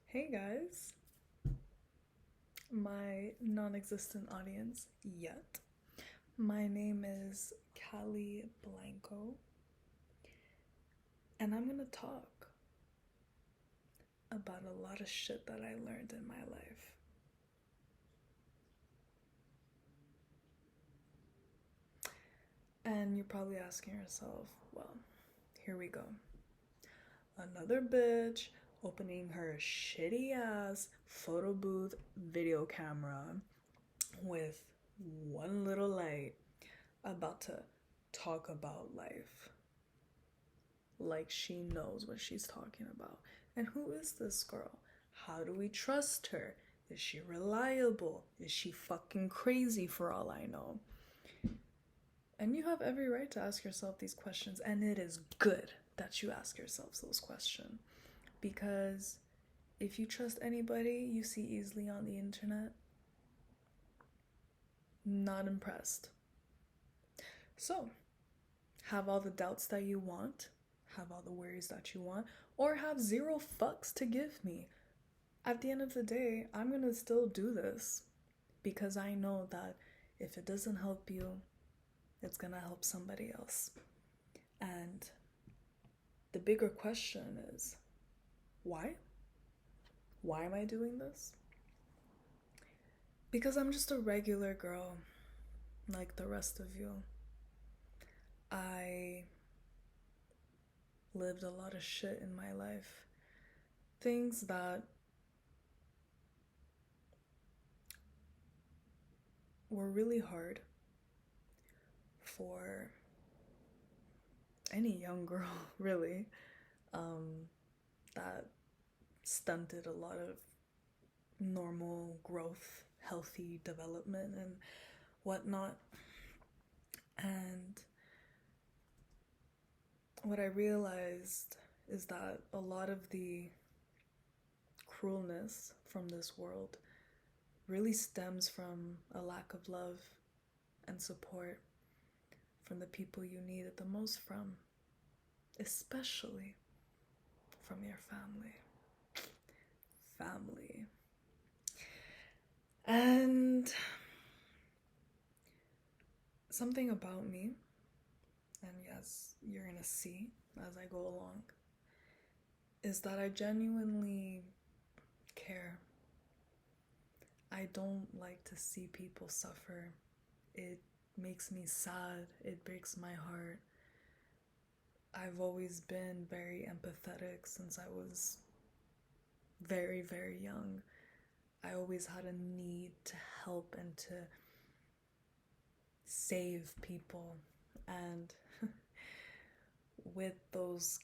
Hey guys, my non existent audience yet. My name is Kally Blanco, and I'm gonna talk about a lot of shit that I learned in my life. And you're probably asking yourself, well, here we go. Another bitch opening her shitty ass photo booth video camera with one little light about to talk about life like she knows what she's talking about. And who is this girl? How do we trust her? Is she reliable? Is she fucking crazy for all I know? And you have every right to ask yourself these questions, and it is good that you ask yourselves those questions. Because if you trust anybody you see easily on the internet, not impressed. So, have all the doubts that you want, have all the worries that you want, or have zero fucks to give me. At the end of the day, I'm gonna still do this because I know that if it doesn't help you, it's gonna help somebody else. And the bigger question is, why? Why am I doing this? Because I'm just a regular girl like the rest of you. I lived a lot of shit in my life. Things that were really hard for any young girl, really, that stunted a lot of normal growth, healthy development, and whatnot. And what I realized is that a lot of the cruelness from this world really stems from a lack of love and support from the people you need it the most from, especially from your family. Family. And something about me, and yes, you're gonna see as I go along, is that I genuinely care. I don't like to see people suffer. It makes me sad. It breaks my heart. I've always been very empathetic since I was very, very young. I always had a need to help and to save people. And with those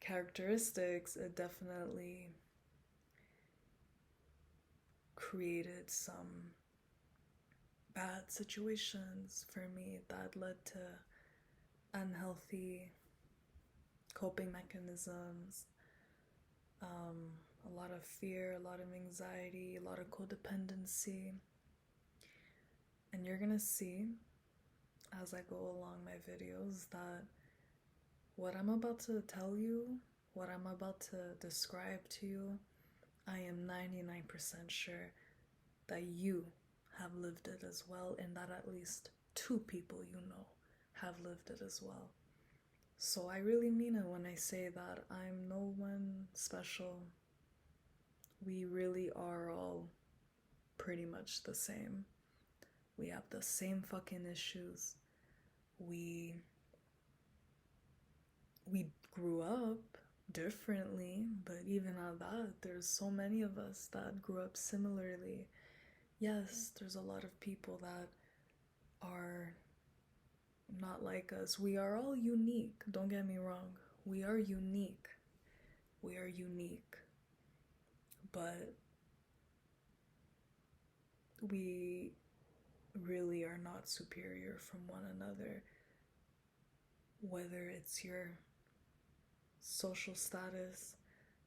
characteristics, it definitely created some bad situations for me that led to unhealthy coping mechanisms, a lot of fear, a lot of anxiety, a lot of codependency. And you're gonna see as I go along my videos that what I'm about to tell you, what I'm about to describe to you, I am 99% sure that you have lived it as well, and that at least 2 people you know have lived it as well. So I really mean it when I say that I'm no one special. We really are all pretty much the same. We have the same fucking issues. We grew up differently, but even at that, there's so many of us that grew up similarly. Yes, there's a lot of people that are not like us. We are all unique, don't get me wrong. We are unique. We are unique. But we really are not superior from one another. Whether it's your social status,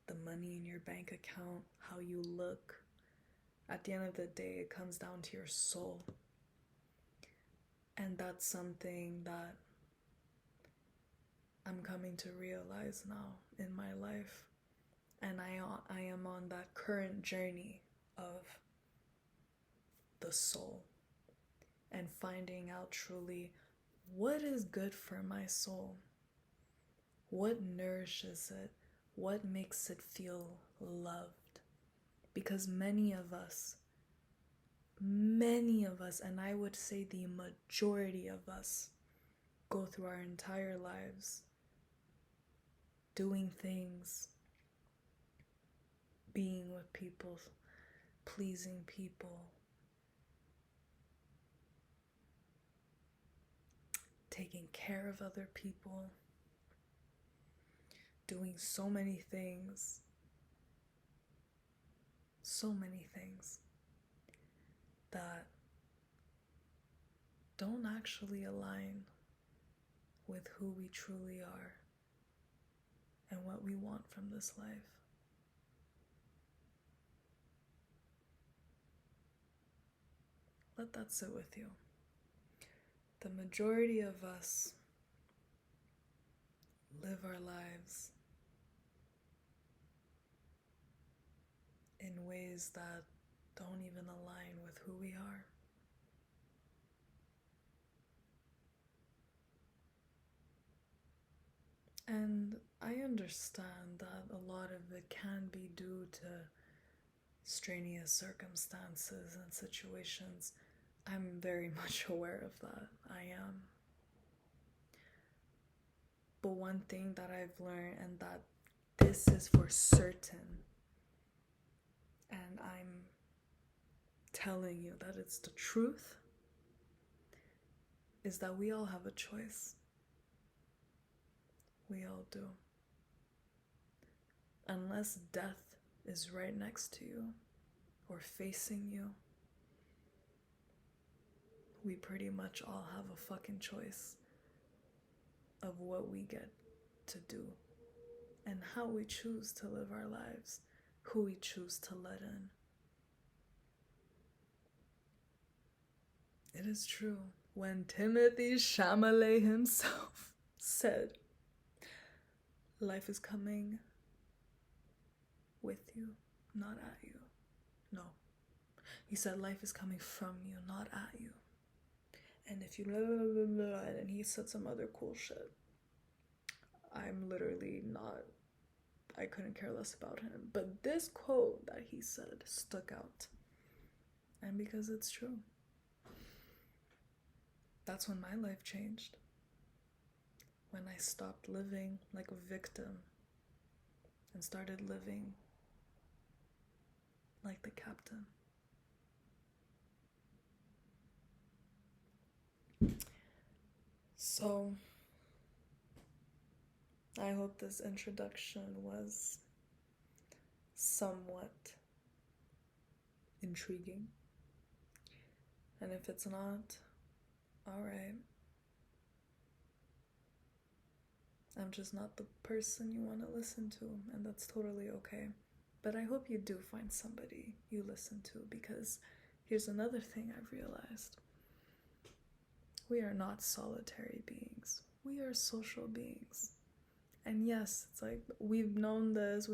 the money in your bank account, how you look, at the end of the day, it comes down to your soul. And that's something that I'm coming to realize now in my life. And I am on that current journey of the soul and finding out truly what is good for my soul, what nourishes it, what makes it feel loved. Because many of us, and I would say the majority of us, go through our entire lives doing things, being with people, pleasing people, taking care of other people, doing so many things that don't actually align with who we truly are and what we want from this life. Let that sit with you. The majority of us live our lives in ways that don't even align with who we are. And I understand that a lot of it can be due to strenuous circumstances and situations. I'm very much aware of that. I am. But one thing that I've learned, and that this is for certain, and I'm telling you that it's the truth, is that we all have a choice. We all do. Unless death is right next to you or facing you, we pretty much all have a fucking choice of what we get to do and how we choose to live our lives, who we choose to let in. It is true. When Timothée Chalamet himself said, life is coming with you, not at you. No. He said life is coming from you, not at you. And if you blah, blah, blah, blah, and he said some other cool shit. I'm literally not, I couldn't care less about him. But this quote that he said stuck out. And because it's true. That's when my life changed. When I stopped living like a victim and started living like the captain. So, I hope this introduction was somewhat intriguing. And if it's not, alright. I'm just not the person you want to listen to, and that's totally okay. But I hope you do find somebody you listen to, because here's another thing I've realized. We are not solitary beings. We are social beings. And yes, it's like, we've known this,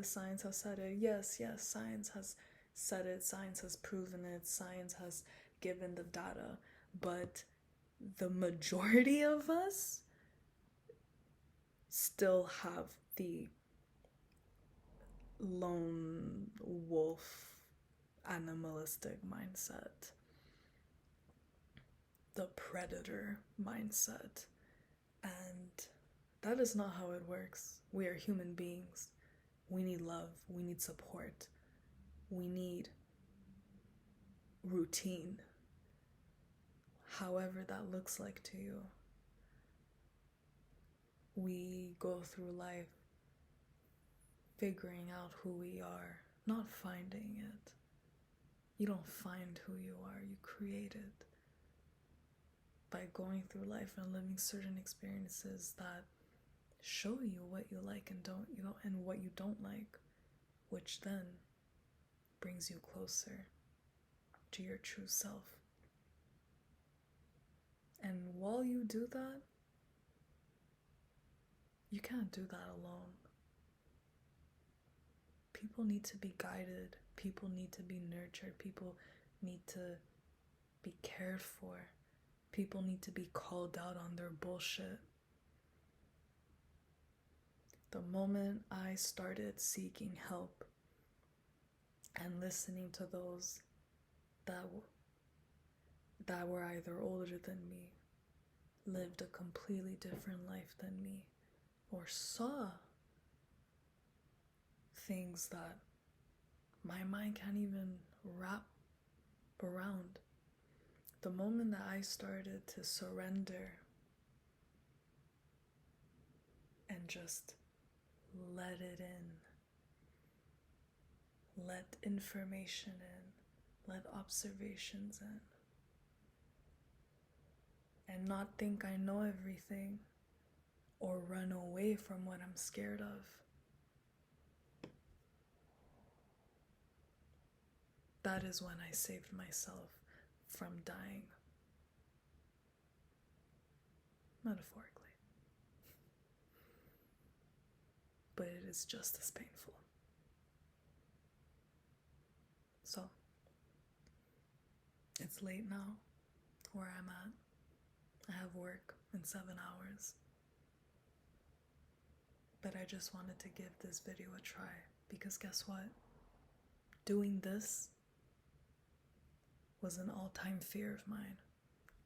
science has said it. Yes, science has said it, science has proven it, science has given the data. But the majority of us still have the lone wolf animalistic mindset, the predator mindset, and that is not how it works. We are human beings. We need love, we need support, we need routine, however that looks like to you. We go through life figuring out who we are, not finding it. You don't find who you are, you create it by going through life and living certain experiences that show you what you like and and what you don't like, which then brings you closer to your true self. And while you do that, You can't do that alone. People need to be guided. People need to be nurtured. People need to be cared for. People need to be called out on their bullshit. The moment I started seeking help and listening to those that were either older than me, lived a completely different life than me, or saw things that my mind can't even wrap around. The moment that I started to surrender and just let it in, let information in, let observations in, and not think I know everything or run away from what I'm scared of. That is when I saved myself from dying. Metaphorically. But it is just as painful. So, it's late now where I'm at. I have work in 7 hours. But I just wanted to give this video a try because guess what? Doing this was an all-time fear of mine,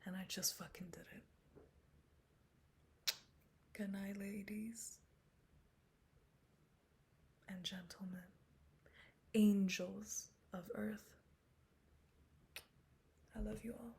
and I just fucking did it. Good night, ladies and gentlemen, angels of earth. I love you all.